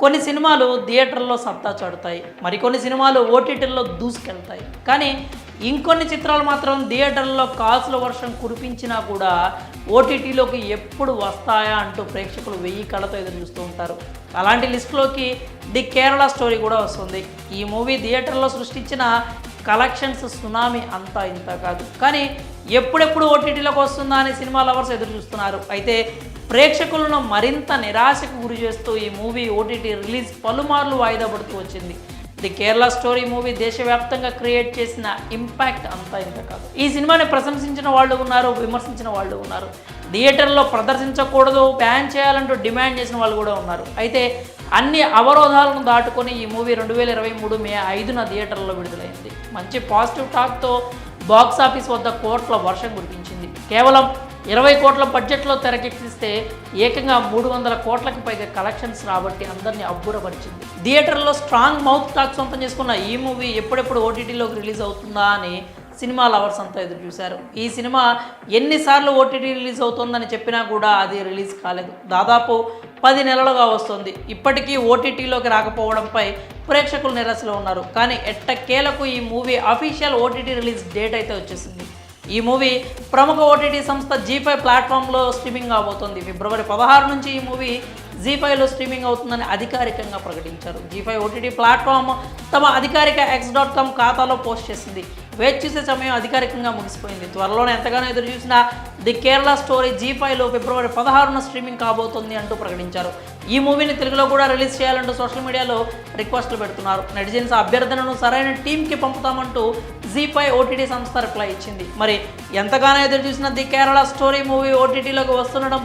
కొన్ని సినిమాలు థియేటర్లో సత్తా చాటుతాయి, మరికొన్ని సినిమాలు ఓటీటీల్లో దూసుకెళ్తాయి. కానీ ఇంకొన్ని చిత్రాలు మాత్రం థియేటర్లో కాసుల వర్షం కురిపించినా కూడా ఓటీటీలోకి ఎప్పుడు వస్తాయా అంటూ ప్రేక్షకులు 1000 కళ్ళతో ఎదురు చూస్తూ ఉంటారు. అలాంటి లిస్టులోకి ది కేరళ స్టోరీ కూడా వస్తుంది. ఈ మూవీ థియేటర్లో సృష్టించిన కలెక్షన్స్ సునామీ అంతా ఇంత కాదు. కానీ ఎప్పుడెప్పుడు ఓటీటీలోకి వస్తుందా అని సినిమా లవర్స్ ఎదురు చూస్తున్నారు. అయితే ప్రేక్షకులను మరింత నిరాశకు గురి చేస్తూ ఈ మూవీ ఓటీటీ రిలీజ్ పలుమార్లు వాయిదా పడుతూ వచ్చింది. ది కేరళ స్టోరీ మూవీ దేశవ్యాప్తంగా క్రియేట్ చేసిన ఇంపాక్ట్ అంతా ఇంత కాదు. ఈ సినిమాని ప్రశంసించిన వాళ్ళు ఉన్నారు, విమర్శించిన వాళ్ళు ఉన్నారు. థియేటర్లో ప్రదర్శించకూడదు, బ్యాన్ చేయాలంటూ డిమాండ్ చేసిన వాళ్ళు కూడా ఉన్నారు. అయితే అన్ని అవరోధాలను దాటుకొని ఈ మూవీ 2023 మే 5న థియేటర్లో విడుదలైంది. మంచి పాజిటివ్ టాక్తో బాక్సాఫీస్ వద్ద కోట్ల వర్షం కురిపించింది. కేవలం 20 కోట్ల బడ్జెట్లో తెరకెక్కిస్తే ఏకంగా 300 కోట్లకు పైగా కలెక్షన్స్ రాబట్టి అందరినీ అబ్బురపరిచింది. థియేటర్లో స్ట్రాంగ్ మౌత్ టాక్ సొంతం చేసుకున్న ఈ మూవీ ఎప్పుడెప్పుడు ఓటీటీలోకి రిలీజ్ అవుతుందా అని సినిమా లవర్స్ అంతా ఎదురు చూశారు. ఈ సినిమా ఎన్నిసార్లు ఓటీటీ రిలీజ్ అవుతుందని చెప్పినా కూడా అది రిలీజ్ కాలేదు. దాదాపు 10 నెలలుగా వస్తుంది. ఇప్పటికీ ఓటీటీలోకి రాకపోవడంపై ప్రేక్షకులు నిరాశలో ఉన్నారు. కానీ ఎట్టకేలకు ఈ movie official OTT release date అయితే వచ్చేసింది. ఈ మూవీ ప్రముఖ ఓటీటీ సంస్థ జీ5 ప్లాట్ఫామ్లో స్ట్రీమింగ్ అవబోతోంది. ఫిబ్రవరి 16 నుంచి ఈ మూవీ జీ5లో స్ట్రీమింగ్ అవుతుందని అధికారికంగా ప్రకటించారు. జీ5 ఓటీటీ ప్లాట్ఫామ్ తమ అధికారిక x.com ఖాతాలో పోస్ట్ చేసింది. వేచి చూసే సమయం అధికారికంగా ముగిసిపోయింది. త్వరలోనే ఎంతగానో ఎదురు చూసిన ది కేరళ స్టోరీ జీ5లో ఫిబ్రవరి 16న స్ట్రీమింగ్ కాబోతోంది అంటూ ప్రకటించారు. ఈ మూవీని తెలుగులో కూడా రిలీజ్ చేయాలంటూ సోషల్ మీడియాలో రిక్వెస్ట్లు పెడుతున్నారు. నెటిజన్స్ అభ్యర్థనను సరైన టీంకి పంపుతామంటూ జీ5 ఓటీటీ సంస్థ రిప్లై ఇచ్చింది. మరి ఎంతగానో ఎదురు చూసిన ది కేరళ స్టోరీ మూవీ ఓటీటీలోకి వస్తుండడం